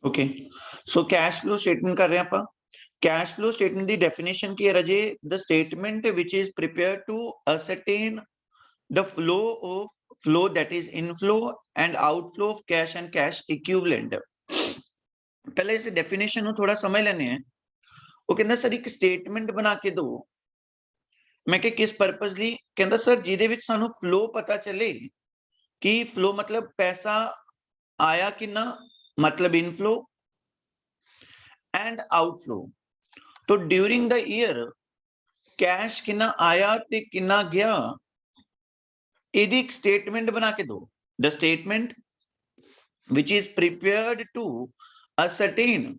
Okay so cash flow statement कर रहे हैं ਆਪਾਂ कैश फ्लो स्टेटमेंट ਦੀ ਡੈਫੀਨੇਸ਼ਨ ਕੀ ਹੈ ਰਾਜੇ the statement which is prepared to ascertain the flow that is inflow and outflow of cash and cash equivalent पहले इस definition ਨੂੰ थोड़ा समझ ਲੈਣੇ हैं ਉਹ ਕਹਿੰਦਾ ਸਰ ਇੱਕ ਸਟੇਟਮੈਂਟ ਬਣਾ ਕੇ ਦਿਓ मैं कि किस पर्पस ਲਈ ਕਹਿੰਦਾ ਸਰ ਜਿਹਦੇ ਵਿੱਚ ਸਾਨੂੰ ਫਲੋ ਪਤਾ ਚੱਲੇ कि फ्लो मतलब पैसा आया कितना मतलब इनफ्लो एंड आउटफ्लो तो ड्यूरिंग द ईयर कैश कितना आया ते कितना गया यदि एक स्टेटमेंट बना के दो the statement which is prepared to ascertain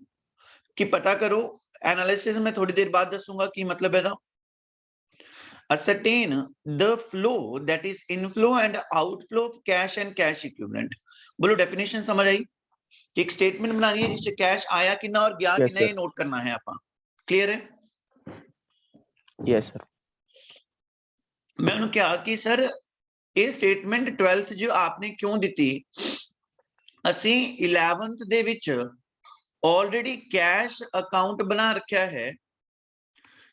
कि पता करो एनालिसिस में थोड़ी देर बाद दसूंगा कि मतलब है ascertain the flow that is inflow and outflow of cash and cash equivalent बोलो डेफिनेशन समझ आई एक स्टेटमेंट बनानी है जिससे कैश आया कितना और गया yes, कितना ये नोट करना है आपा क्लियर है yes sir मैं उन्होंने कहा कि सर ये स्टेटमेंट 12th जो आपने क्यों दी असी 11th दे विच ऑलरेडी कैश अकाउंट बना रखा है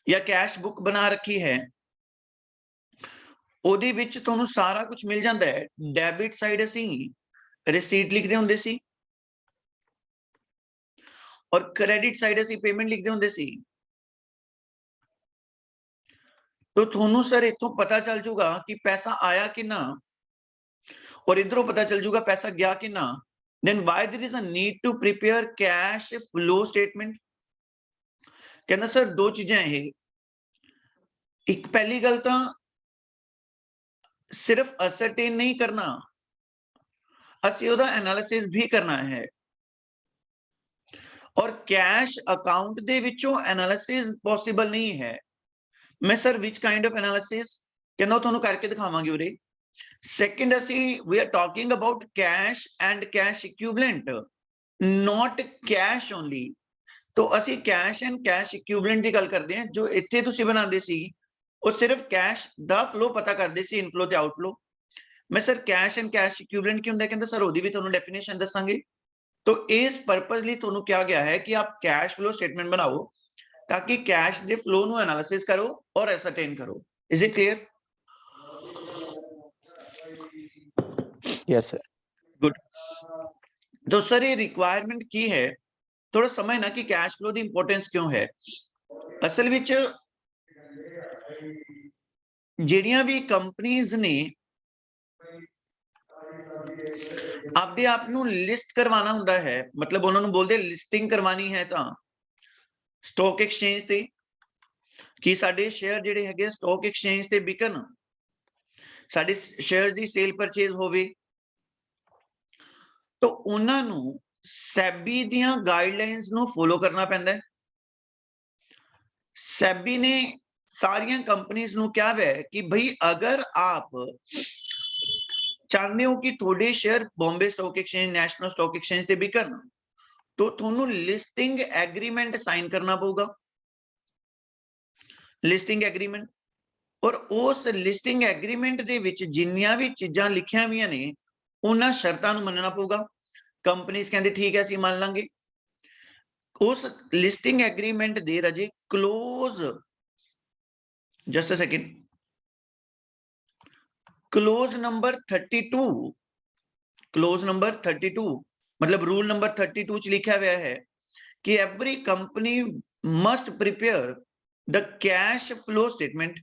या कैश बुक बना रखी है ਉਹਦੇ ਵਿੱਚ ਤੁਹਾਨੂੰ ਸਾਰਾ ਕੁਝ ਮਿਲ ਜਾਂਦਾ ਹੈ ਡੈਬਿਟ ਸਾਈਡ ਅਸੀਂ ਰਿਸੀਟ ਲਿਖਦੇ ਹੁੰਦੇ ਸੀ ਔਰ ਕ੍ਰੈਡਿਟ ਸਾਈਡ ਅਸੀਂ ਪੇਮੈਂਟ ਲਿਖਦੇ ਹੁੰਦੇ ਸੀ तो ਤੁਹਾਨੂੰ ਸਰ ਇਥੋਂ ਪਤਾ ਚੱਲ ਜੂਗਾ ਕਿ ਪੈਸਾ ਆਇਆ ਕਿੰਨਾ और इधरों पता चल जूगा पैसा गया कितना then why there is a need to prepare cash flow statement कहना सर दो चीजें हैं एक पहली गल तो सिर्फ असरटेन नहीं करना ਅਸੀਂ ਉਹਦਾ एनालिसिस भी करना है और कैश अकाउंट ਦੇ ਵਿੱਚੋਂ एनालिसिस पॉसिबल नहीं है मैं sir which kind of analysis कहना ਤੁਹਾਨੂੰ ਕਰਕੇ ਦਿਖਾਵਾਂਗੇ ਉਰੇ सेकंड ਅਸੀਂ we are talking about cash and cash equivalent not cash only तो ਅਸੀਂ cash and cash equivalent ਦੀ ਗੱਲ ਕਰਦੇ ਹਾਂ ਜੋ ਇੱਥੇ ਤੁਸੀਂ ਬਣਾਉਂਦੇ ਸੀ ਉਹ ਸਿਰਫ कैश ਦਾ ਫਲੋ ਪਤਾ ਕਰਦੇ ਸੀ ਇਨਫਲੋ ਤੇ ਆਊਟਫਲੋ मैं sir cash and cash equivalent की ਹੁੰਦਾ ਕਹਿੰਦਾ ਸਰ ਉਹਦੀ ਵੀ ਤੁਹਾਨੂੰ ਡੈਫੀਨੇਸ਼ਨ ਦੱਸਾਂਗੇ तो इस पर्पस ਲਈ ਤੁਹਾਨੂੰ ਕਿਹਾ ਗਿਆ ਹੈ कि आप कैश फ्लो स्टेटमेंट बनाओ ताकि कैश ਦੇ फ्लो ਨੂੰ एनालिसिस करो और एसरटेन करो is it clear yes sir good तो सर ये रिक्वायरमेंट की है थोड़ा समझना कि कैश फ्लो ਦੀ ਇੰਪੋਰਟੈਂਸ ਕਿਉਂ ਹੈ ਅਸਲ ਵਿੱਚ ਜਿਹੜੀਆਂ ਵੀ ਕੰਪਨੀਆਂ ਨੇ आपदे आप ਨੂੰ ਲਿਸਟ ਕਰਵਾਉਣਾ ਹੁੰਦਾ ਹੈ मतलब ਉਹਨਾਂ ਨੂੰ ਬੋਲਦੇ ਲਿਸਟਿੰਗ ਕਰਵਾਣੀ ਹੈ ਤਾਂ ਸਟਾਕ ਐਕਸਚੇਂਜ ਤੇ ਕਿ ਸਾਡੇ ਸ਼ੇਅਰ ਜਿਹੜੇ ਹੈਗੇ ਸਟਾਕ ਐਕਸਚੇਂਜ ਤੇ ਵਿਕਣ ਸਾਡੇ ਸ਼ੇਅਰਸ ਦੀ ਸੇਲ ਪਰਚੇਜ਼ ਹੋਵੇ ਤਾਂ ਉਹਨਾਂ ਨੂੰ ਸੈਬੀ ਦੀਆਂ ਗਾਈਡਲਾਈਨਸ ਨੂੰ ਫੋਲੋ ਕਰਨਾ ਪੈਂਦਾ ਹੈ ਸੈਬੀ ਨੇ ਸਾਰੀਆਂ ਕੰਪਨੀਆਂ ਨੂੰ ਕਿਹਾ ਹੈ ਕਿ ਭਈ ਅਗਰ ਆਪ ਚਾਹੁੰਦੇ ਹੋ ਕਿ ਤੁਹਾਡੇ share Bombay stock exchange national stock exchange ਤੇ ਵਿਕਣ तो ਤੁਹਾਨੂੰ ਲਿਸਟਿੰਗ ਐਗਰੀਮੈਂਟ ਸਾਈਨ ਕਰਨਾ ਪਊਗਾ ਲਿਸਟਿੰਗ ਐਗਰੀਮੈਂਟ ਔਰ ਉਸ ਲਿਸਟਿੰਗ ਐਗਰੀਮੈਂਟ ਦੇ ਵਿੱਚ ਜਿੰਨੀਆਂ ਵੀ ਚੀਜ਼ਾਂ ਲਿਖੀਆਂ ਹੋਈਆਂ ਨੇ ਉਹਨਾਂ ਸ਼ਰਤਾਂ ਨੂੰ ਮੰਨਣਾ ਪਊਗਾ ਕੰਪਨੀਆਂ ਕਹਿੰਦੇ ਠੀਕ ਹੈ ਅਸੀਂ ਮੰਨ ਲਾਂਗੇ ਉਸ ਲਿਸਟਿੰਗ ਐਗਰੀਮੈਂਟ ਦੇ ਰਜੇ close just a second close number 32 close number 32 मतलब रूल नंबर 32 च लिखा हुआ है कि every company must prepare the cash flow statement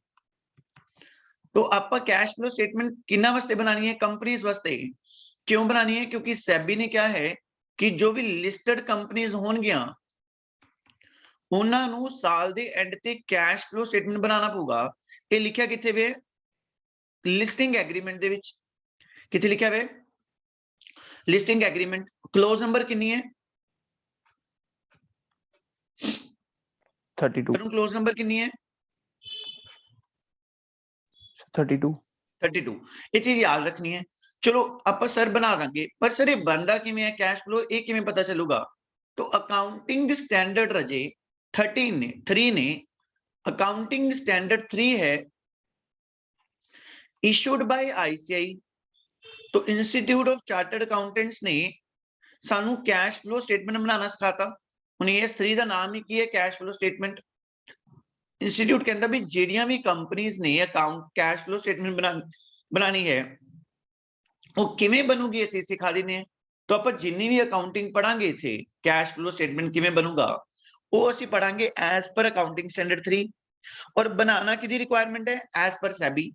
तो आपा कैश फ्लो स्टेटमेंट किन्ना वास्ते बनानी है कंपनीज वास्ते क्यों बनानी है क्योंकि सेबी ने क्या है कि जो भी लिस्टेड कंपनीज होंगियां ਉਹਨਾਂ ਨੂੰ ਸਾਲ ਦੇ ਐਂਡ ਤੇ ਕੈਸ਼ ਫਲੋ ਸਟੇਟਮੈਂਟ ਬਣਾਉਣਾ ਪਊਗਾ ਇਹ ਲਿਖਿਆ ਕਿੱਥੇ ਵੇ ਲਿਸਟਿੰਗ ਐਗਰੀਮੈਂਟ ਦੇ ਵਿੱਚ ਕਿੱਥੇ ਲਿਖਿਆ ਵੇ लिस्टिंग एग्रीमेंट क्लोज नंबर कितनी है 32 क्लोज नंबर कितनी है 32 ये चीज याद रखनी है चलो आप सर बना देंगे पर सर ये बनता किवें है कैश फ्लो ये किवें पता चलूगा तो अकाउंटिंग स्टैंडर्ड रजे 3 ने अकाउंटिंग स्टैंडर्ड 3 है इशूड बाय आईसीआई तो इंस्टीट्यूट ऑफ चार्टर्ड अकाउंटेंट्स ने सानू कैश फ्लो स्टेटमेंट बनाना सिखाता। हुण ES3 दा नाम ही की है, कैश फ्लो स्टेटमेंट। इंस्टीट्यूट कहता भी ਜਿਹੜੀਆਂ भी कंपनीज ने अकाउंट कैश फ्लो स्टेटमेंट बनानी है वो किवें बनूगी ਅਸੀਂ सिखा देने हैं। तो ਆਪਾਂ जिन्नी भी अकाउंटिंग पढ़ांगे इत्थे कैश फ्लो स्टेटमेंट किवें बनूगा वो ਅਸੀਂ पढ़ांगे एज पर अकाउंटिंग स्टैंडर्ड 3 और बनाना किहदी रिक्वायरमेंट है एज पर SEBI।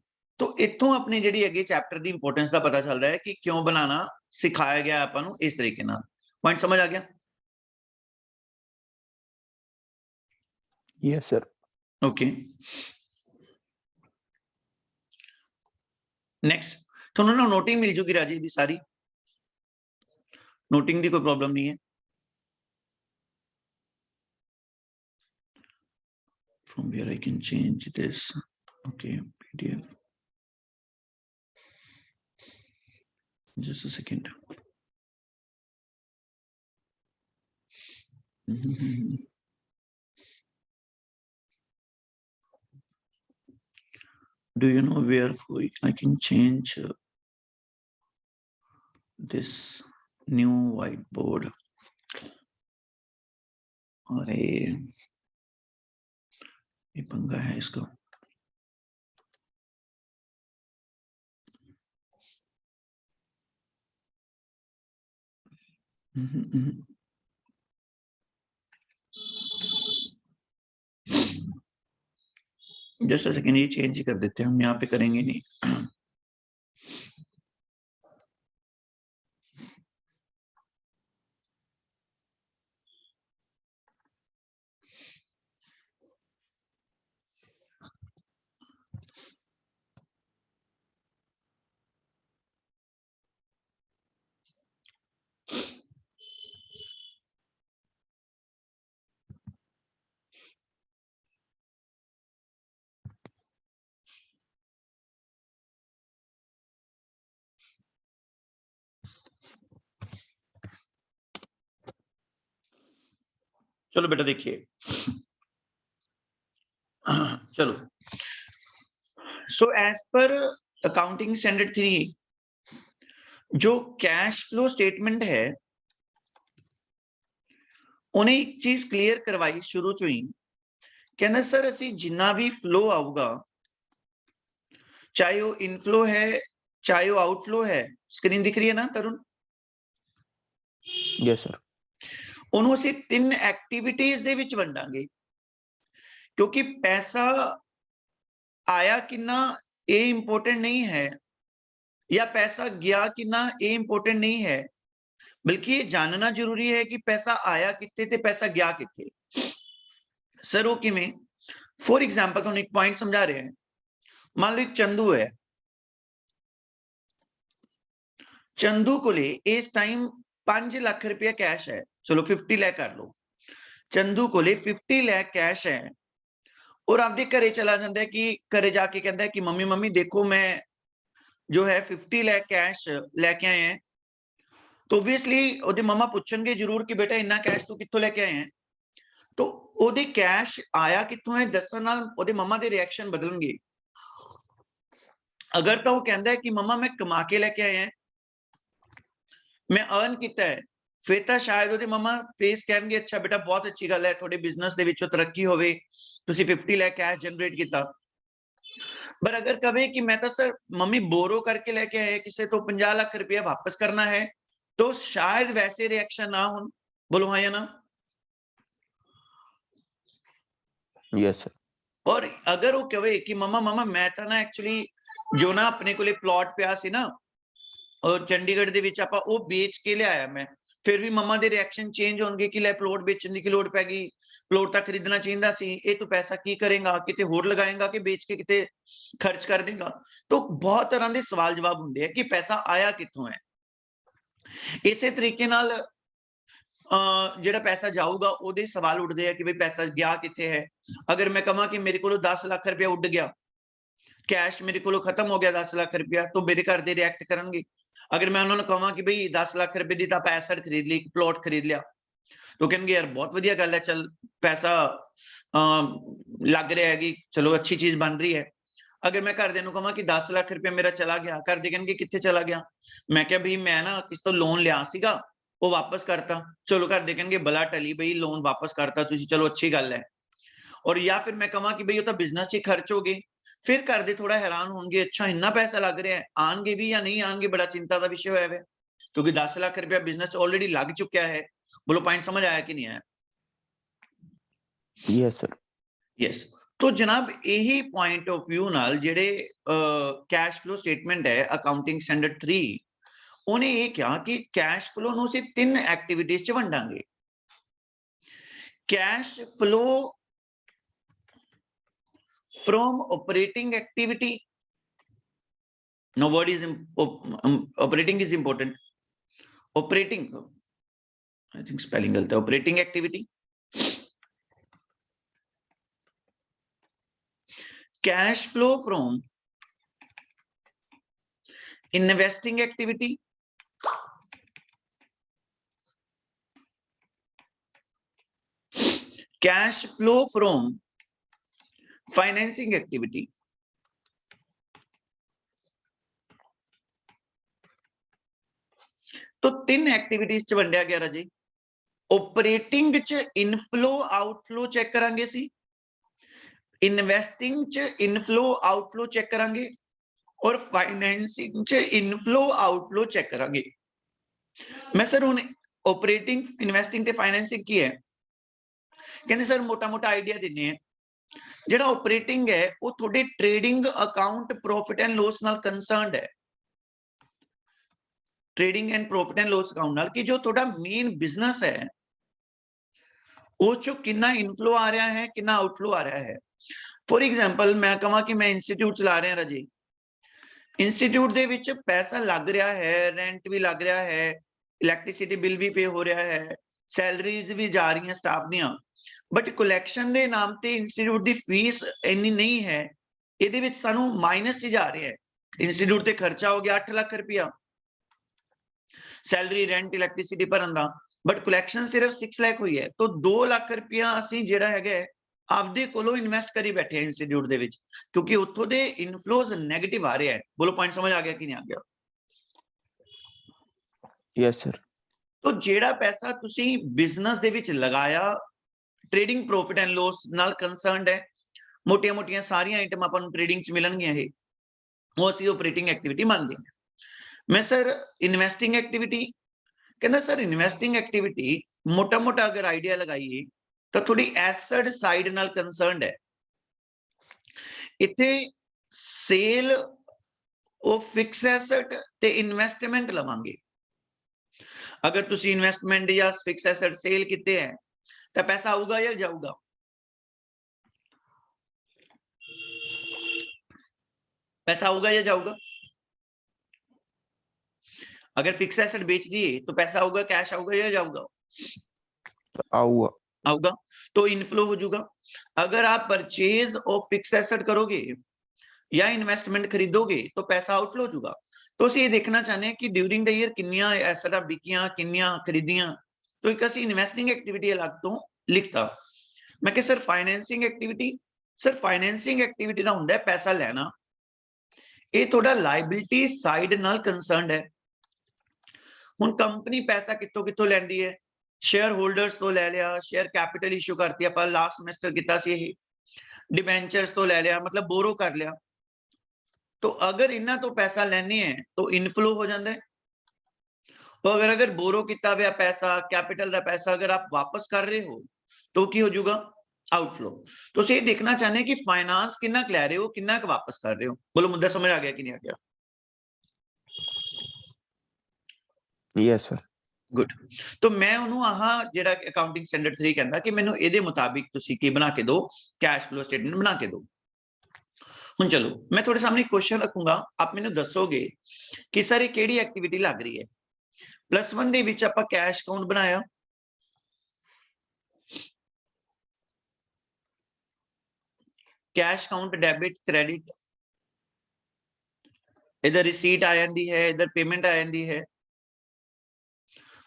तो इत्थों अपनी जिहड़ी हैगी चैप्टर दी इंपोर्टेंस का पता चलदा है कि क्यों बनाना सिखाया गया आपां नूं इस तरीके नाल। पॉइंट समझ आ गया? Yes, sir. ओके नेक्स्ट ਤੁਹਾਨੂੰ ਨਾ ਨੋਟਿੰਗ ਮਿਲ ਜੂਗੀ ਰਾਜੀ ਦੀ ਸਾਰੀ ਨੋਟਿੰਗ ਦੀ ਕੋਈ ਪ੍ਰੋਬਲਮ ਨਹੀਂ ਹੈ। from where I can change this, okay, PDF, just a second. Do you know where I can change this new whiteboard? अरे ये पंगा है इसका। जस्ट अ सेकेंड, ये चेंज ही कर देते हैं हम, यहाँ पे करेंगे नहीं। चलो बेटा देखिए, चलो so as per accounting standard 3 जो कैश फ्लो स्टेटमेंट है उन्हें एक चीज क्लियर करवाई शुरू चो ही, कहना सर असी जिन्ना भी फ्लो आऊगा चाहे वो इनफ्लो है चाहे वो आउटफ्लो है, स्क्रीन दिख रही है ना तरुण? Yes, sir. ਉਹਨੂੰ ਅਸੀਂ 3 ਐਕਟੀਵਿਟੀਜ਼ ਦੇ ਵਿੱਚ ਵੰਡਾਂਗੇ ਕਿਉਂਕਿ ਪੈਸਾ ਆਇਆ ਕਿੰਨਾ ਇਹ ਇੰਪੋਰਟੈਂਟ ਨਹੀਂ ਹੈ या पैसा गया कितना ये इंपॉर्टेंट नहीं है, बल्कि ये जानना जरूरी है कि पैसा आया कितने ते पैसा गया कितने। सर वो किवें? फॉर एग्जांपल तुहानूं एक पॉइंट समझा रहे हैं, मान लो एक चंदू है, चंदू कोले इस टाइम 5 लाख रुपया कैश है, चलो 50 लाख कर लो, चंदू कोले 50 लाख कैश है और आपदे घरे चला जाता है कि घरे जाके कहता है कि मम्मी मम्मी देखो मैं जो है 50 लाख कैश लेके आए हैं। तो ऑब्वियसली ओदे मम्मा पूछणगे जरूर कि बेटा इन्ना कैश तू कित्थों लेके आए हैं, तो ओदे कैश आया कित्थों है दस्सण नाल ओदे मम्मा दे रिएक्शन बदलणगे। अगर तो वो कहता है कि मम्मा मैं कमा के लेके आए हैं, मैं अर्न किया है, फिर तो शायद ओदे मम्मा फेस कहणगे अच्छा बेटा बहुत अच्छी गल है, थोड़े बिजनेस दे विचों तरक्की होवे, तुसीं 50 लाख कैश जनरेट किया। पर अगर कहे कि मैं तो सर मम्मी बोरो करके लेके आए किसी तो 50 लाख रुपया वापस करना है, तो शायद वैसे रिएक्शन ना हो। बोलो हाँ या ना? Yes, sir. और अगर वो कहे कि मम्मा मम्मा मैं तो ना एक्चुअली जो ना अपने को प्लॉट पिया सी ना और चंडीगढ़ दे विच आपां वो बेच के ले आया मैं, फिर भी मम्मा दे रिएक्शन चेंज होंगे कि ले प्लॉट बेचने की लोड़ पै गई, प्लॉट तक खरीदना चाहिए सी, ये तू पैसा की करेगा, किते होर लगाएगा कि बेच के किते खर्च कर देगा। तो बहुत तरह के सवाल जवाब होंगे है कि पैसा आया कित्थों है। इसे तरीके नाल जिहड़ा पैसा जाऊगा ओदे सवाल उठते हैं कि भाई पैसा गया कित्थे है। अगर मैं कहां कि मेरे को 10 लाख रुपया उड़ गया, कैश मेरे को खत्म हो गया 10 लाख रुपया, तो मेरे घर दे रिएक्ट करेंगे। अगर मैं उन्होंने कहा कि भाई 10 लाख रुपए की तो आप एसेट खरीद ली, प्लॉट खरीद लिया, तो कहेंगे यार बहुत वधिया गल है, चल पैसा लग रहा है कि चलो अच्छी चीज बन रही है। अगर मैं घर दे कहा कि 10 लाख रुपया मेरा चला गया, घर दे कहेंगे कित्थे चला गया, मैं क्या भाई मैं ना किस तो लोन लिया सीगा ਉਹ ਵਾਪਸ ਕਰਤਾ, ਚਲੋ ਘਰ ਦੇ ਕਹਿਣਗੇ ਬਲਾ ਟਲੀ ਬਈ ਲੋਨ ਵਾਪਸ ਕਰਤਾ ਤੁਸੀਂ, ਚਲੋ ਅੱਛੀ ਗੱਲ ਹੈ। ਔਰ ਜਾਂ ਫਿਰ ਮੈਂ ਕਹਾਂ ਕਿ ਬਈ ਉਹ ਤਾਂ ਬਿਜ਼ਨਸ 'ਚ ਹੀ ਖਰਚ ਹੋ ਗਏ, ਫਿਰ ਘਰ ਦੇ ਥੋੜਾ ਹੈਰਾਨ ਹੋਣਗੇ, ਅੱਛਾ ਇੰਨਾ ਪੈਸਾ ਲੱਗ ਰਿਹਾ ਹੈ, ਆਣਗੇ ਵੀ ਜਾਂ ਨਹੀਂ ਆਣਗੇ, ਬੜਾ ਚਿੰਤਾ ਦਾ ਵਿਸ਼ੇ ਹੋਇਆ ਹੈ, ਕਿਉਂਕਿ 10 ਲੱਖ ਰੁਪਇਆ ਬਿਜ਼ਨਸ 'ਚ ਆਲਰੇਡੀ ਲੱਗ ਚੁੱਕਿਆ ਹੈ। ਬੋਲੋ ਪੁਆਇੰਟ ਸਮਝ ਆਇਆ ਕਿ ਨਹੀਂ ਆਇਆ? Yes, sir. ਯੈਸ। ਤੋ ਜਨਾਬ ਇਹੀ ਪੁਆਇੰਟ ਆਫ ਵਿਊ ਨਾਲ ਜਿਹੜੇ ਕੈਸ਼ ਫਲੋ ਸਟੇਟਮੈਂਟ ਹੈ ਅਕਾਊਂਟਿੰਗ ਸਟੈਂਡਰਡ 3, ਉਹਨੇ ਇਹ ਕਿਹਾ ਕਿ ਕੈਸ਼ ਫਲੋ ਨੂੰ ਅਸੀਂ 3 ਐਕਟੀਵਿਟੀਜ਼ 'ਚ ਵੰਡਾਂਗੇ। Cash flow from operating activity. Now what is operating is important. Operating, I think spelling गलत है, operating activity. Cash flow from investing activity. Cash flow from financing activity. तो 3 एक्टिविटीज च वंडिया गया राजे। Operating च इनफ्लो आउटफ्लो चेक करांगे सी, investing च inflow outflow check करांगे और फाइनेंसिंग च इनफ्लो आउटफ्लो चेक करांगे। मैं सर हुण ऑपरेटिंग इन्वेस्टिंग ते फाइनेंसिंग की है, कहंदे सर मोटा मोटा आइडिया दिन्ने हैं। ਜਿਹੜਾ ऑपरेटिंग है वो थोड़े trading account profit and loss नाल कंसर्नड है, trading and profit and loss account नाल कि जो थोड़ा मेन बिजनेस है वो चो कितना इनफ्लो आ रहा है कितना आउटफ्लो आ रहा है। फॉर एग्जांपल मैं कहा कि मैं इंस्टीट्यूट चला रहा राजे, इंस्टीट्यूट दे विच पैसा लग रहा है, रेंट भी लग रहा है, इलैक्ट्रिसिटी बिल भी पे हो रहा है, सैलरीज भी जा रही हैं स्टाफ दियां, बट कलैक्शन के नाम ते इंस्टीट्यूट की फीस इन्नी नहीं है, ये विच सानू माइनस च जा रहा है। इंस्टीट्यूट ते खर्चा हो गया 8 लाख रुपया, सैलरी रेंट इलैक्ट्रिसिटी भरन दा, बट कलैक्शन सिर्फ 6 लाख हुई है। तो 2 लाख रुपया असीं जिहड़ा हैगा आपदे कोलों इन्वेस्ट करी बैठे हैं इंस्टीट्यूट दे विच, क्योंकि उत्थों दे इनफ्लोज नेगेटिव आ रहे हैं। बोलो पॉइंट समझ आ गया कि नहीं आ गया? Yes, sir. तो जिहड़ा पैसा तुसीं बिजनेस दे विच लगाया, ट्रेडिंग प्रॉफिट एंड लॉस नाल कंसर्नड है, मोटिया मोटिया सारियां आइटम आपां नूं ट्रेडिंग च मिलणगियां, ये वो असीं ऑपरेटिंग एक्टिविटी मानदे हां। मैं सर इन्वेस्टिंग एक्टिविटी, कहना सर इन्वेस्टिंग एक्टिविटी मोटा मोटा अगर आइडिया लगाइए तो थोड़ी एसेट साइड नाल कंसर्नड है। इत्थे सेल ऑफ फिक्स एसेट ते इन्वेस्टमेंट लवांगे। अगर तुसी इन्वेस्टमेंट या फिक्स एसेट सेल किते हैं तो पैसा आऊगा या जाऊगा? पैसा आऊगा या जाऊगा? अगर फिक्स एसेट बेच दिए तो पैसा आऊगा, कैश आऊगा या जाऊगा? आऊगा। आऊगा, तो इनफ्लो हो जाऊगा। अगर आप परचेज ऑफ फिक्स एसेट करोगे या इन्वेस्टमेंट खरीदोगे तो पैसा आउटफ्लो हो जाऊगा। तो ਅਸੀਂ ਇਹ ਦੇਖਣਾ ਚਾਹੁੰਦੇ ਹਾਂ ਕਿ ਡਿਊਰਿੰਗ ਦ ਈਅਰ ਕਿੰਨੀਆਂ ਐਸਟਾਂ ਵਿਕੀਆਂ, ਕਿੰਨੀਆਂ ਖਰੀਦੀਆਂ। तो एक ਅਸੀਂ ਇਨਵੈਸਟਿੰਗ ਐਕਟੀਵਿਟੀ ਅਲੱਗ ਤੋਂ ਲਿਖਤਾ। ਮੈਂ ਕਿਹਾ sir financing activity, sir financing activity ਦਾ ਹੁੰਦਾ ਹੈ ਪੈਸਾ ਲੈਣਾ, ਇਹ ਤੁਹਾਡਾ ਲਾਇਬਿਲਿਟੀ ਸਾਈਡ ਨਾਲ ਕੰਸਰਨਡ ਹੈ। ਹੁਣ ਕੰਪਨੀ ਪੈਸਾ ਕਿੱਥੋਂ ਕਿੱਥੋਂ ਲੈਂਦੀ ਹੈ? शेयर होल्डर्स तो ले लिया, शेयर कैपिटल इशू करती है, लास्ट सेमेस्टर किया सी, डिबेंचर्स तो ले लिया, मतलब बोरो कर लिया। तो अगर इन्हां तो पैसा लेने है तो इनफ्लो हो जाता है। तो अगर बोरो किया हुआ पैसा, कैपिटल का पैसा अगर आप वापस कर रहे हो तो की हो जाऊगा? आउटफ्लो। तो ये देखना चाहते हैं कि फाइनेंस कितना लै रहे हो, कितना वापस कर रहे हो। बोलो मुद्दा समझ आ गया कि नहीं आ गया? Yes, sir. गुड। तो मैं उन्होंने आह जिहड़ा अकाउंटिंग स्टैंडर्ड 3 कहता कि मैनूं इहदे मुताबिक तुसीं की बना के दो, कैश फ्लो स्टेटमेंट बना के दो। हुण चलो मैं तुहाडे सामने क्वेश्चन रखूंगा, आप मैनूं दसोगे कि सर ये किहड़ी एक्टिविटी लग रही है। +1 दे विच आपां कैश अकाउंट बनाया, कैश अकाउंट डेबिट क्रेडिट, इधर रिसीट आ जाती है, इधर पेमेंट आ जाती है।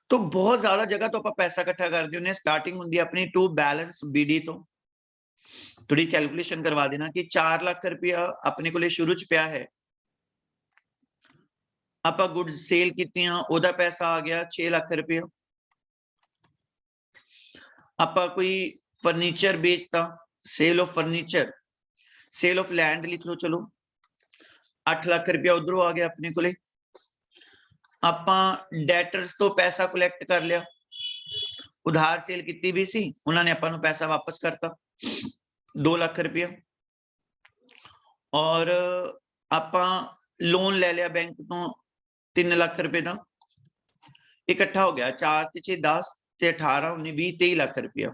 तो बहुत ज्यादा जगह तो आप पैसा इकट्ठा करते हैं। स्टार्टिंग होंगी अपनी टू बैलेंस बीडी तो थोड़ी कैलकुलेशन करवा देना कि 4 लाख रुपया अपने को शुरू च पिया है, आप गुड्स सेल कीतियां, ओदा पैसा आ गया 6 लाख रुपया। ਆਪਾਂ ਕੋਈ फर्नीचर बेचता, sale of furniture, sale of land लिख लो, चलो 8 लाख रुपया उधरों आ गया अपने कोले। ਆਪਾਂ ਡੈਟਰਸ ਤੋਂ ਪੈਸਾ ਕਲੈਕਟ ਕਰ ਲਿਆ, ਉਧਾਰ ਸੇਲ ਕੀਤੀ ਵੀ ਸੀ, ਉਹਨਾਂ ਨੇ ਆਪਾਂ ਨੂੰ ਪੈਸਾ ਵਾਪਸ ਕਰਤਾ 2 ਲੱਖ ਰੁਪਇਆ। ਔਰ ਆਪਾਂ ਲੋਨ ਲੈ ਲਿਆ ਬੈਂਕ ਤੋਂ 3 ਲੱਖ ਰੁਪਏ ਦਾ, ਇਕੱਠਾ ਹੋ ਗਿਆ 4 ਤੇ 6 10 ਤੇ 18 19 20 23 ਲੱਖ ਰੁਪਇਆ।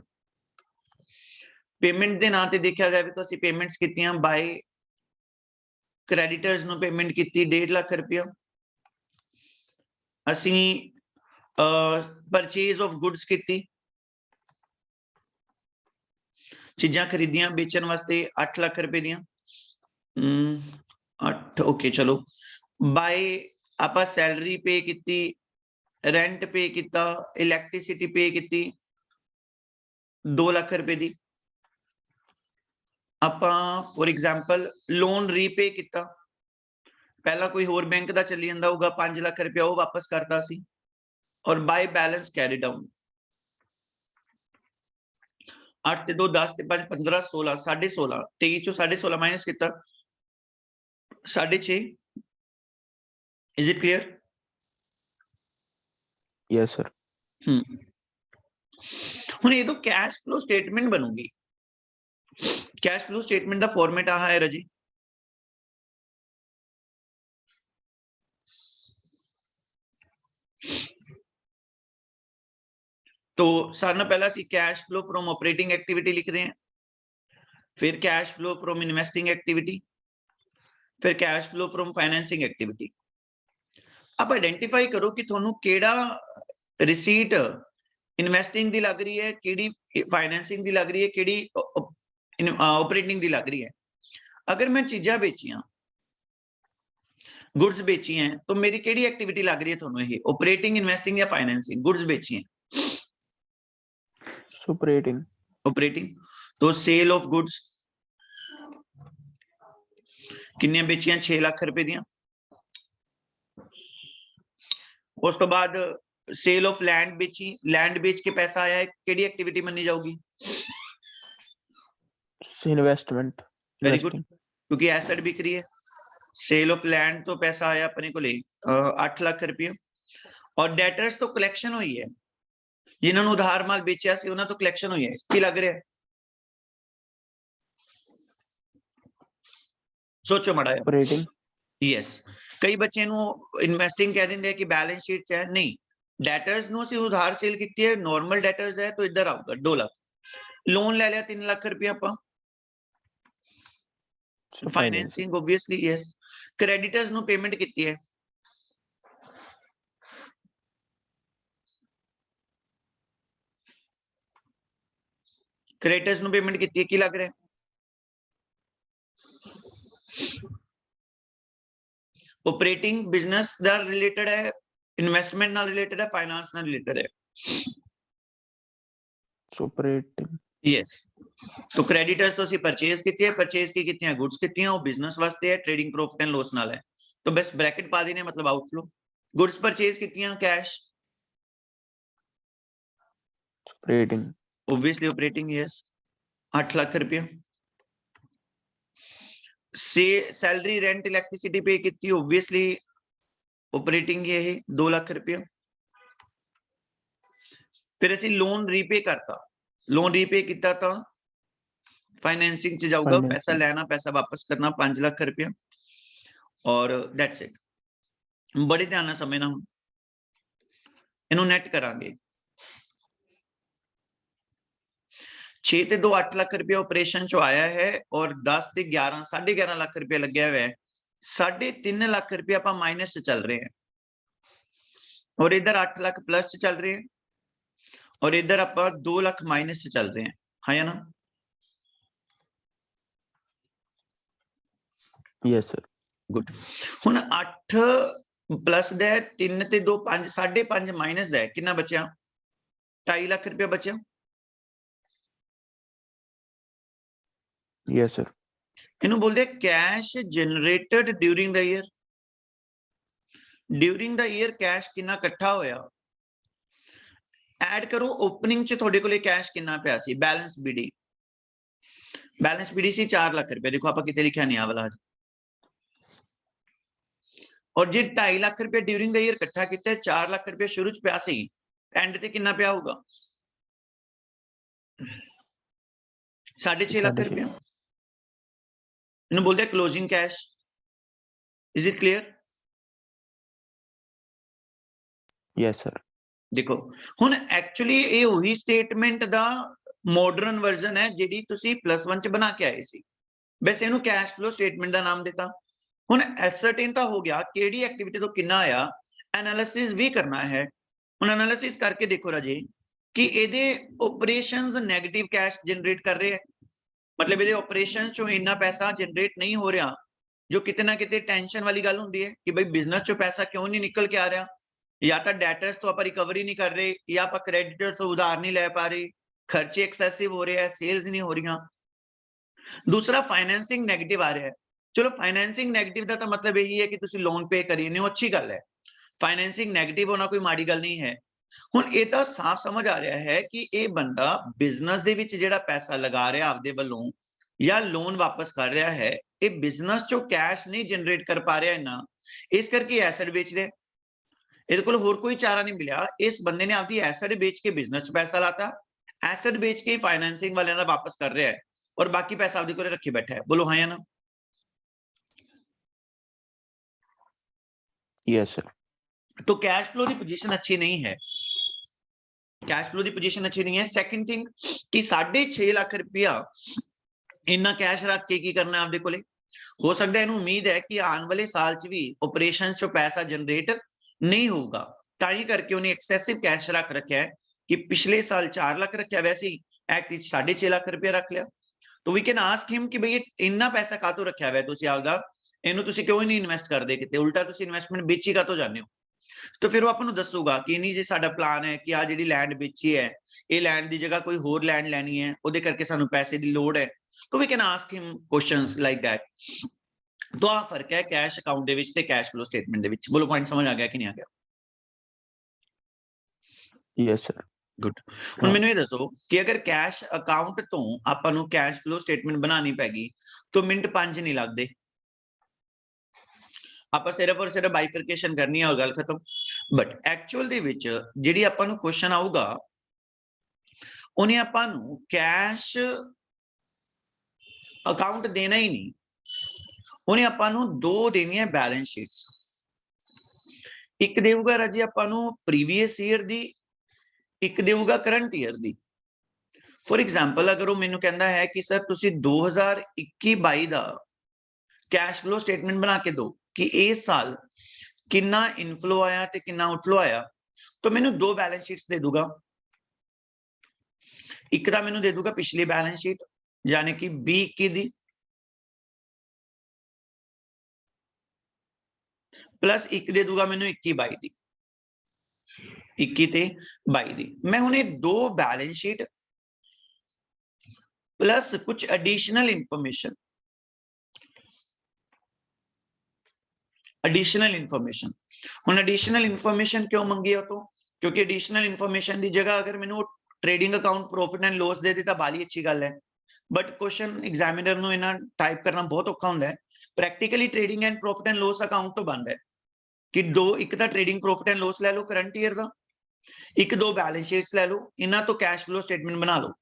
ਪੇਮੈਂਟ ਦੇ ਨਾਂ ਤੇ ਦੇਖਿਆ ਜਾਵੇ ਤਾਂ ਅਸੀਂ ਪੇਮੈਂਟਸ ਕੀਤੀਆਂ, ਬਾਈ ਕ੍ਰੈਡੀਟਰਸ ਨੂੰ ਪੇਮੈਂਟ ਕੀਤੀ 1.5 ਲੱਖ ਰੁਪਇਆ, ਅਸੀਂ परचेज ऑफ गुड्स की, चीजा खरीदियां बेचन वास्ते 8 लाख रुपए दियां, 8 ओके चलो। बाय आपा सैलरी पे की, रेंट पे किया, इलैक्ट्रिसिटी पे की 2 लाख रुपए दी। आपा फॉर एग्जाम्पल लोन रीपे किया, पहला कोई होर बैंक का चली जाता होगा 5 लाख रुपया वो वापस करता सी, और बाय बैलेंस कैरी डाउन 8 ते 2 10 ते 5 15 16 16.5 23 चो 16.5 माइनस किया 6.5। Is it clear? Yes sir. हुण ये तो कैश फ्लो स्टेटमेंट बनूगी। कैश फ्लो स्टेटमेंट का फॉर्मेट आ है रजी, तो सारे पहला सी cash flow from operating activity लिख रहे हैं, फिर cash flow from investing activity, फिर cash flow from financing activity. आप आइडेंटिफाई करो कि थोनू केड़ा रिसीट इन्वेस्टिंग दी लग रही है, केड़ी फाइनेंसिंग दी लग रही है, केड़ी ऑपरेटिंग दी लग रही है। अगर मैं चीज़ां बेचियां, गुड्स बेची हैं, तो मेरी केड़ी एक्टिविटी लग रही है थोनू, ये ऑपरेटिंग, इन्वेस्टिंग या फाइनेंसिंग? गुड्स बेची हैं, ऑपरेटिंग। ऑपरेटिंग, तो सेल ऑफ गुड्स किन्नियां बेचियां 6 लाख रुपए दियां। उस तो बाद सेल ऑफ लैंड बेची, लैंड बेच के पैसा आया है, केड़ी एक्टिविटी मनी जाऊगी? इन्वेस्टमेंट। वेरी गुड, क्योंकि एसेट बिक रही है। सेल ऑफ लैंड तो पैसा आया अपने को 8 लाख रुपया, और डेटर्स तो कलैक्शन हुई है, जिन्होंने उधार माल बेचा सी उन्होंने तो कलैक्शन हुई है। की लग रहा है? सोचो मड़ा। ऑपरेटिंग। यस, कई बच्चे इन्वेस्टिंग कह देंगे कि बैलेंस शीट च है, नहीं, डेटर्स नु सी उधार सेल की है, नॉर्मल डेटर्स है तो इधर आऊगा 2 लाख। लोन ले लिया 3 लाख रुपया आपा, फाइनेंसिंग ऑब्वियसली यस। क्रेडिटर्स नु पेमेंट की है, क्रेडिटर्स नु पेमेंट की है, की लग रहा है? ऑपरेटिंग बिजनेस दा रिलेटेड है, इन्वेस्टमेंट नाल रिलेटेड है, फाइनेंस नाल रिलेटेड है। ऑपरेटिंग यस, तो क्रेडिटर्स तो सी परचेज की है, परचेज की कितनी गुड्स कितनी, वो बिजनेस वास्ते है, ट्रेडिंग प्रॉफिट एंड लॉस नाल है, तो बस ब्रैकेट पा देने, मतलब आउटफ्लो। गुड्स परचेज कितनी cash, operating, obviously operating yes 8 lakh रुपया। से सैलरी रेंट इलेक्ट्रिसिटी पे की, ऑब्वियसली ऑपरेटिंग ये है 2 लाख रुपया। फिर असी लोन रीपे करता, लोन रीपे किया था फाइनेंसिंग च जाऊगा, पैसा लेना पैसा वापस करना 5 लाख रुपया, और दैट्स इट। बड़े ध्यान नाल समझना, हुण इनू नेट करांगे। 6 ते 2 8 लाख रुपया ऑपरेशन चो आया है, और 10 ते 11 11.5 लाख रुपया लग्या हुआ है, 3.5 लाख रुपया आप माइनस से चल रहे हैं, और इधर 8 लाख प्लस से चल रहे हैं, और इधर आप 2 लाख माइनस से चल रहे हैं, हाँ या ना? Yes sir. गुड। हुण 8 प्लस दा 3 ते 2 5 5.5 माइनस दा कितना बचा? 2.5 लाख रुपया बचा। Yes sir. इन्हों बोलते cash generated during the year. During the year cash कितना इकट्ठा होया? ਐਡ ਕਰੋ ਓਪਨਿੰਗ ਚ ਤੁਹਾਡੇ ਕੋਲੇ ਕੈਸ਼ ਕਿੰਨਾ ਪਿਆ ਸੀ बैलेंस BD ਸੀ 4 ਲੱਖ ਰੁਪਏ देखो ਆਪਾਂ ਕਿਤੇ ਲਿਖਿਆ ਨਹੀਂ ਆ ਵਾਲਾ और जे 2.5 ਲੱਖ ਰੁਪਏ ਡਿਊਰਿੰਗ ਦ ਈਅਰ ਇਕੱਠਾ ਕੀਤਾ 4 ਲੱਖ ਰੁਪਏ ਸ਼ੁਰੂ ਚ ਪਿਆ ਸੀ ਐਂਡ ਤੇ ਕਿੰਨਾ ਪਿਆ ਹੋਊਗਾ 6.5 ਲੱਖ ਰੁਪਏ ਇਹਨੂੰ ਬੋਲਦੇ closing cash is it clear yes sir देखो हुन एक्चुअली ये वही स्टेटमेंट दा मॉडर्न वर्जन है जिहड़ी तुसी +1 च बना के आए सी वैसे इहनू कैश फ्लो स्टेटमेंट दा नाम दिता हुन एसरटेन तो हो गया केड़ी एक्टिविटी तो कितना आया एनालिसिस भी करना है हुन एनालिसिस करके देखो राजे कि इहदे ऑपरेशंस नेगेटिव कैश जनरेट कर रहे हैं मतलब इहदे ऑपरेशंस चों इन्ना पैसा जनरेट नहीं हो रहा जो किते ना किते टेंशन वाली गल हुंदी है कि भाई बिजनेस चो पैसा क्यों नहीं निकल के आ रहा या तो डेटर्स तो आप रिकवरी नहीं कर रहे या आप क्रेडिटर्स तो उधार नहीं ले पा रहे खर्चे एक्सेसिव हो रहे हैं सेल्स नहीं हो रही दूसरा फाइनेंसिंग नेगेटिव आ रहा है चलो फाइनेंसिंग नेगेटिव का तो मतलब यही है कि तुसी लोन पे करी नहीं अच्छी गल है फाइनेंसिंग नेगेटिव होना कोई माड़ी गल नहीं है हुन ये तो साफ समझ आ रहा है कि ये बंदा बिजनेस दे विच जिहड़ा पैसा लगा रहा आपदे वल्लों या लोन वापस कर रहा है ये बिजनेस चो कैश नहीं जनरेट कर पा रहा इन्ना इस करके एसेट बेच रहे ਇਹਦੇ ਕੋਲ ਹੋਰ ਕੋਈ ਚਾਰਾ ਨਹੀਂ ਮਿਲਿਆ ਇਸ ਬੰਦੇ ਨੇ ਆਪਦੀ ਐਸੈਟ ਵੇਚ ਕੇ ਬਿਜ਼ਨਸ 'ਚ ਪੈਸਾ ਲਾਤਾ ਐਸੈਟ ਵੇਚ ਕੇ ਫਾਈਨੈਂਸਿੰਗ ਵਾਲਿਆਂ ਦਾ ਵਾਪਸ ਕਰ ਰਿਹਾ ਹੈ और बाकी पैसा आपके कोले रखे बैठा है बोलो हाँ या ना यस सर तो कैश फ्लो की पोजीशन अच्छी नहीं है कैश फ्लो की पोजीशन अच्छी नहीं है सेकंड थिंग कि 6.5 लाख रुपया इन्ना कैश रख के की करना है आपके कोले हो सकता है इन्हें उम्मीद है कि आने वाले साल च भी ऑपरेशन चो पैसा जनरेट नहीं होगा ताई करके उन्हें एक्सेसिव कैश रख रखा है कि पिछले साल 4 लाख रखा वैसे ही एक्ट 6.5 लाख रुपया रख लिया तो वी कैन आस्क हिम कि भाई इन्ना पैसा कातों रखा हुआ है तुसी आपदा इहनूं तुसी क्यों नहीं इन्वेस्ट करदे किते उल्टा तुसी इन्वेस्टमेंट बेच ही कातों जांदे हो तो फिर वो आपनूं दसूगा कि नहीं जे साडा प्लान है कि आ जिहड़ी लैंड बेची है ये लैंड दी जगह कोई होर लैंड लैनी है उहदे करके सानूं पैसे दी लोड़ है तो we can ask him questions like that तो आ फर्क है कैश अकाउंट दे विच ते कैश फ्लो स्टेटमेंट दे विच बोलो पॉइंट समझ आ गया कि नहीं आ गया यस सर गुड हुण मैनूं ये दसो कि अगर कैश अकाउंट तो आपां नूं कैश फ्लो स्टेटमेंट बनानी पैगी तो मिनट 5 नहीं लगदे आपां सिर्फ और सिर्फ बाइफरकेशन करनी है और गल खत्म बट एक्चुअल दे विच जिहड़ी आपां नूं क्वेश्चन आऊगा उन्हें आपां नूं कैश अकाउंट देना ही नहीं उन्हें आपां नूं दो देनी है बैलेंस शीट्स एक देऊगा राजी आपां नूं प्रीवियस ईयर दी एक देऊगा करंट ईयर दी फॉर एग्जांपल अगर वो मैनू कहता है कि सर तुसी 2021-22 दा कैश फ्लो स्टेटमेंट बना के दो कि इस साल कितना इनफ्लो आया ते कितना आउटफ्लो आया तो मैनू दो बैलेंस शीट्स दे दूंगा एक दा मैनू दे दूंगा पिछली बैलेंस शीट यानी कि 2021 दी प्लस एक दे दूंगा मैनू 21-22 दी 21 ते 22 दी मैं उन्हें दो बैलेंस शीट प्लस कुछ एडिशनल इंफॉर्मेशन हुन एडिशनल इंफॉर्मेशन क्यों मंगी है तो क्योंकि एडिशनल इंफॉर्मेशन की जगह अगर मैनू trading account profit and loss दे दिता बाली अच्छी गल है बट क्वेश्चन एग्जामिनर नूं इन्हां टाइप करना बहुत औखा हुंदा है practically trading and profit and loss account तो बनता है कि दो एक तो ट्रेडिंग प्रॉफिट एंड लॉस ले लो करंट ईयर का एक दो बैलेंस शीट्स ले लो इन्हां तो कैश फ्लो स्टेटमेंट बना लो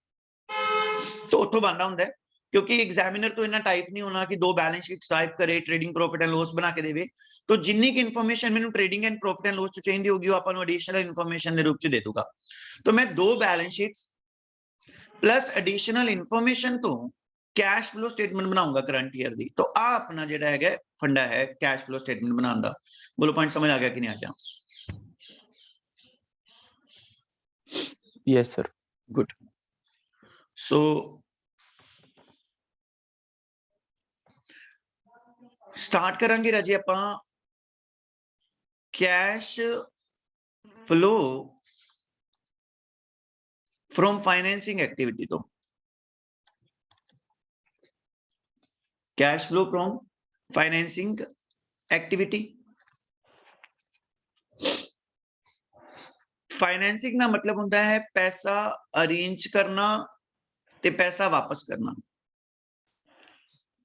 तो उत्थों बनना हुंदा है क्योंकि एग्जामिनर तो इन्ना टाइप नहीं होना कि दो बैलेंस शीट्स टाइप करे ट्रेडिंग प्रॉफिट एंड लॉस बना के देवे तो जिन्नी की इन्फॉर्मेशन मैंने trading and profit and loss चाहिए होगी वो आपको एडिशनल इन्फॉर्मेशन के रूप में दे दूंगा तो मैं दो balance sheets plus additional information तो कैश फ्लो स्टेटमेंट बनाऊंगा करंट ईयर दी तो आ अपना जिहड़ा है फंडा है कैश फ्लो स्टेटमेंट बनाने दा बोलो पॉइंट समझ आ गया कि नहीं आ गया yes sir good so start करांगे राजी आपां cash flow from financing activity तो cash flow from financing activity financing ना मतलब ਹੁੰਦਾ है पैसा अरेंज करना ते पैसा वापस करना।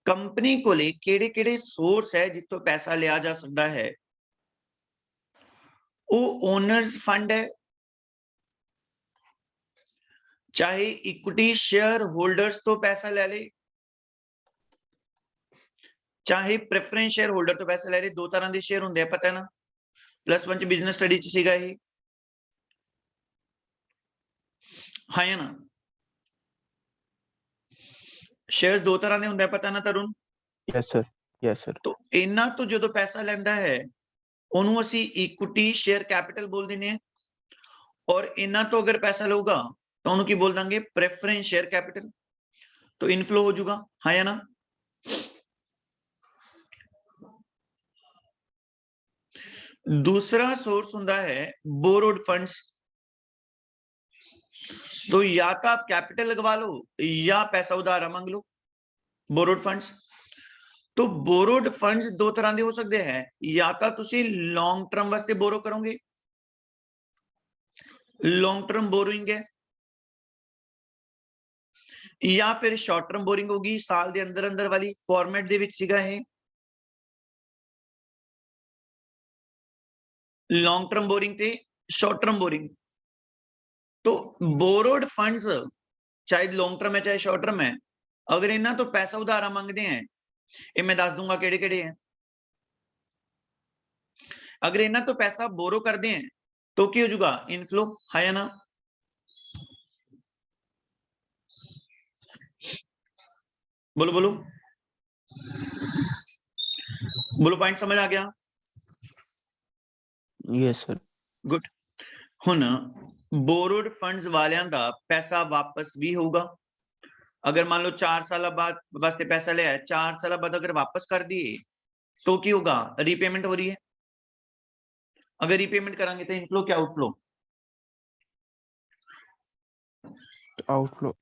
कंपनी कोले ਕਿਹੜੇ-ਕਿਹੜੇ सोर्स है जिथों पैसा लिया जा सकता है। वो ओनर्स फंड है, चाहे इक्विटी शेयर होल्डर्स तो पैसा ले ले, चाहे प्रेफरेंस शेयर होल्डर तो पैसा ले ले। दो तरह के शेयर होंगे हैं, पता है ना, +1 च बिजनेस स्टडी च सीगा ये, हाँ या ना। शेयर्स दो तरह के होंगे, पता ना Tarun. Yes sir, yes sir. तो इन्हां तो जो पैसा लेंदा है ਉਹਨੂੰ ਅਸੀਂ इक्विटी शेयर कैपिटल बोल देने हैं, और इन्हां तो अगर पैसा लूगा तो ਉਹਨੂੰ ਕੀ बोल देंगे, प्रेफरेंस शेयर कैपिटल। तो इनफ्लो हो जाऊगा, हाँ या ना। दूसरा सोर्स होता है बोरोड फंड्स। तो या तो आप कैपिटल लगवा लो या पैसा उधार मांग लो, बोरोड फंड्स। तो बोरोड फंड्स दो तरह के हो सकते हैं, या तो तुसी लॉन्ग टर्म वास्ते बोरो करोगे, लॉन्ग टर्म बोरोइंग है, या फिर शॉर्ट टर्म बोरिंग होगी, साल के अंदर अंदर वाली फॉर्मेट दे विच सीगा है। लॉन्ग टर्म बोरिंग ते शॉर्ट टर्म बोरिंग। तो बोरोड फंड्स चाहे लॉन्ग टर्म है चाहे शॉर्ट टर्म है, अगर इन्हां तो पैसा उधारा मांगते हैं, ये मैं दस दूंगा केड़े-केड़े हैं। अगर इन्हां तो पैसा बोरो करते हैं तो की हो जाऊगा, इनफ्लो, हाँ या ना। बोलो बोलो बोलो, पॉइंट समझ आ गया? Yes sir. गुड। हुन बोरोड फंड्स वालियां दा पैसा वापस भी होगा। अगर मान लो 4 साल बाद वास्ते पैसा लिया है, 4 साल बाद अगर वापस कर दिए तो की होगा, रीपेमेंट हो रही है। अगर रीपेमेंट करांगे तो इनफ्लो क्या आउटफ्लो? आउटफ्लो।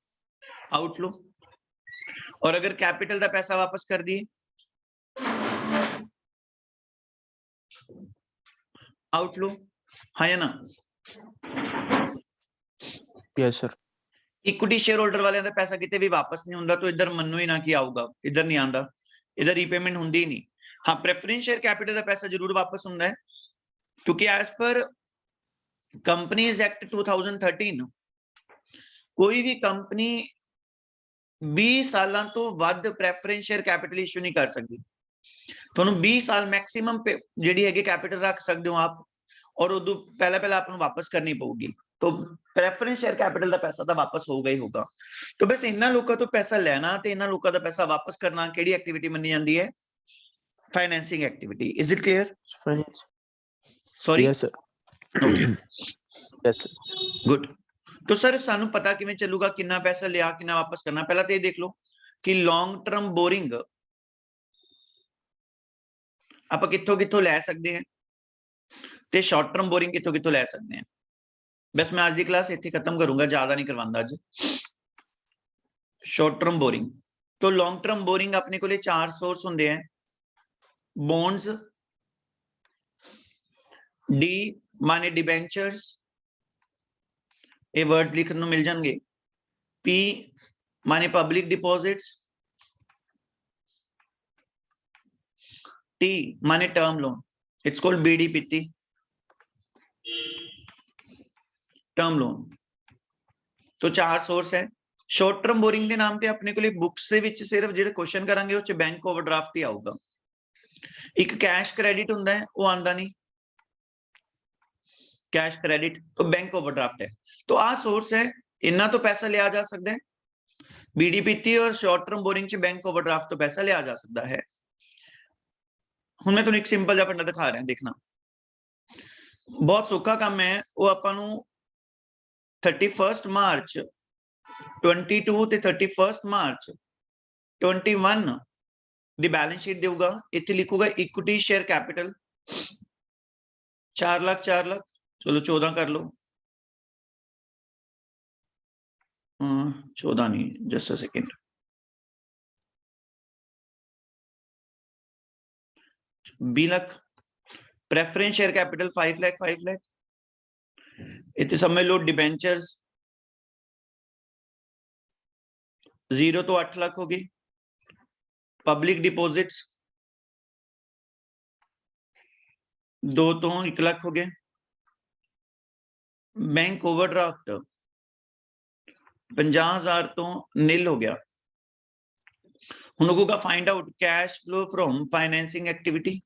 आउटफ्लो। और अगर कैपिटल का पैसा वापस कर दिए, आउटफ्लो, हाँ या ना। Yes sir. Equity share holder वाले का पैसा कितने भी वापस नहीं होता, तो इधर मनो ही ना कि आऊगा, इधर नहीं आता, इधर रीपेमेंट होंगी ही नहीं। हाँ, प्रेफरेंस शेयर कैपिटल का पैसा जरूर वापस होता है, क्योंकि एज पर कंपनीज एक्ट 2013 कोई भी कंपनी 20 साल तो वध प्रेफरेंस शेयर कैपिटल इशू नहीं कर सकती। तो 20 साल मैक्सिमम पे जी है कैपिटल रख सकते हो आप, और उदू पहले पहले आपको वापस करनी पड़ेगी। तो प्रेफरेंस शेयर कैपिटल का पैसा तो वापस होगा ही होगा। तो बस इन्होंने लोगों तो पैसा लेना ते इन्होंने लोगों का पैसा वापस करना केड़ी एक्टिविटी मनी जाती है? Financing activity. Is it clear? Finance. Sorry, yes sir. Okay, yes sir. Good. तो सर सानू पता किवें चलूगा कितना पैसा लिया कितना वापस करना? पहला तो ये देख लो कि लॉन्ग टर्म बोरिंग आप कित्थों कित्थों लै सकते हैं, ते शॉर्ट टर्म बोरिंग कित्थों कित्थों लै सकते हैं। बस मैं आज की क्लास इत्थे खत्म करूंगा, ज्यादा नहीं करवांदा अज। शॉर्ट टर्म बोरिंग, तो लॉन्ग टर्म बोरिंग अपने को 4 सोर्स होंगे हैं। बॉन्ड्स, डी माने डिबेंचर्स, ये वर्ड्स लिखने को मिल जाएंगे। पी माने पब्लिक डिपॉजिट्स, टी माने term loan, it's called BDPT, term loan. तो 4 सोर्स है। शॉर्ट टर्म बोरिंग के नाम पे अपने को बुक्स दे विच सिर्फ जेडे क्वेश्चन करांगे उस बैंक ओवरड्राफ्ट ही आऊगा। एक कैश क्रेडिट हुंदा है, वो आंदा नहीं, कैश क्रेडिट तो बैंक ओवरड्राफ्ट है। तो आ सोर्स है, इन्ना तो पैसा लिया जा सकता है। बीडीपीटी और शॉर्ट टर्म बोरिंग च बैंक ओवरड्राफ्ट तो पैसा लिया जा सकता है। हुण मैं तुहानूं एक सिंपल जिहा फंडा दिखा रहा, देखना बहुत सौखा काम है। वो आपां नूं 31 मार्च 22 ते 31 मार्च 21 दी बैलेंस शीट देगा। इत्थे लिखूगा equity share capital 4 lakh 4 lakh, चलो 14 कर लो, 14 नहीं, just a second, 20 lakh. Preference share capital 5 lakh 5 lakh, इतने समझ लो डिबेंचर्स 0 तो 8 लाख हो गई, पब्लिक डिपॉजिट्स 2 तो 1 लाख हो गए, बैंक ओवरड्राफ्ट 50,000 तो नील हो गया। हम लोगों का find out cash flow from financing activity,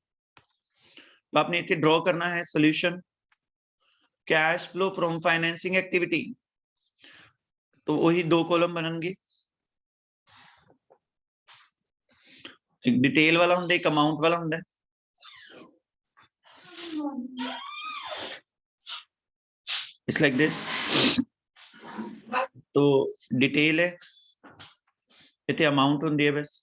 तो आपने इतने ड्रॉ करना है solution cash flow from financing activity, तो वही 2 कॉलम बननगे, एक डिटेल वाला हुंदा एक अमाउंट वाला हुंदा। इट्स लाइक दिस, तो डिटेल है इतने अमाउंट हुंदी है बस।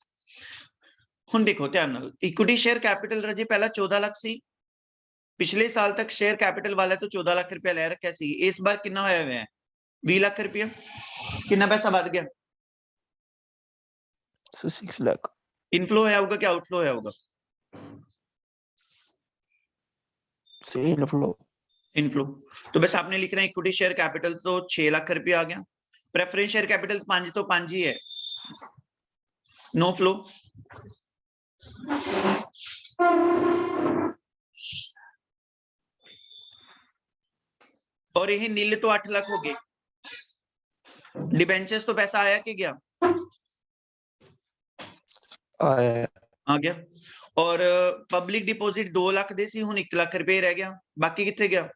हुण देखो ध्यान नाल इक्विटी शेयर कैपिटल रजे पहला 14 लाख सी, पिछले साल तक शेयर कैपिटल वाले तो 14 लाख रुपया ले रखा सी, इस बार कितना होया हुआ है 20 लाख रुपया, कितना पैसा बढ़ गया? So 6 lakh. इनफ्लो होया होगा कि आउटफ्लो होया होगा? So inflow. इनफ्लो, तो बस आपने लिखना है इक्विटी शेयर कैपिटल तो 6 लाख रुपया आ गया, प्रेफरेंस शेयर कैपिटल 5 तो 5 ही है, नो फ्लो। और यही नील तो 8 लाख हो गए, डिबेंचर्स तो पैसा आया कि गया? आ गया। और पब्लिक डिपॉजिट 2 लाख दे सी, हुण 1 लाख रुपए रह गया, बाकी किथे गया?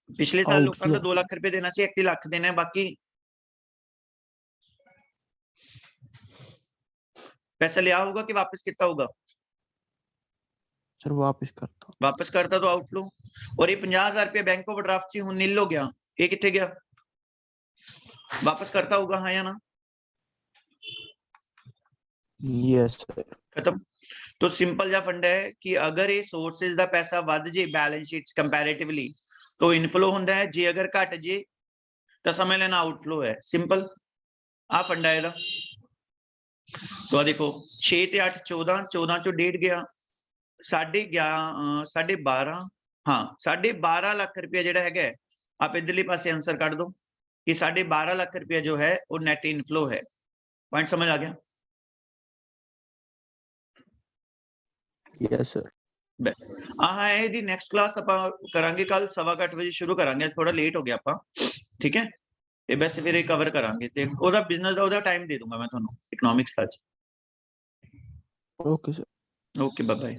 पिछले साल लोगों का 2 लाख रुपए देना सी, 1 लाख देना है, बाकी पैसा लिया होगा कि वापस कितना होगा? सर वापस करता, वापस करता तो आउटफ्लो। और ये 50,000 रुपया बैंक ओवरड्राफ्ट से हुण नील हो गया, ये किथे गया? वापस करता होगा, हाँ या ना? Yes sir. खत्म। तो सिंपल जा फंडा है कि अगर ये सोर्सेज दा पैसा वध जे बैलेंस शीट कंपैरेटिवली तो इनफ्लो हुंदा है, जे अगर घट जे तो समझ लेना आउटफ्लो है, सिंपल आ फंडा है दा। तो आ देखो 6 ते 8 14, 14 चो 1.5 गया, 12.5 हाँ 12.5 लाख रुपया जेड़ा है, आप इधरले पासे आंसर काट दो कि 12.5 लाख रुपया जो है वो नेट इनफ्लो है। पॉइंट समझ आ गया? Yes sir. बस हाँ ਇਹਦੀ ਨੈਕਸਟ ਕਲਾਸ ਆਪਾਂ ਕਰਾਂਗੇ ਕੱਲ 8:15 ਵਜੇ ਸ਼ੁਰੂ ਕਰਾਂਗੇ, ਥੋੜਾ ਲੇਟ ਹੋ ਗਿਆ ਆਪਾਂ, ਠੀਕ ਹੈ? ਤੇ ਬਸ ਫਿਰ ਇਹ ਕਵਰ ਕਰਾਂਗੇ ਤੇ ਉਹਦਾ ਬਿਜ਼ਨਸ ਦਾ ਉਹਦਾ ਟਾਈਮ ਦੇ ਦੂੰਗਾ ਮੈਂ ਤੁਹਾਨੂੰ ਇਕਨੋਮਿਕਸ ਦਾ। Okay sir. Okay bye bye.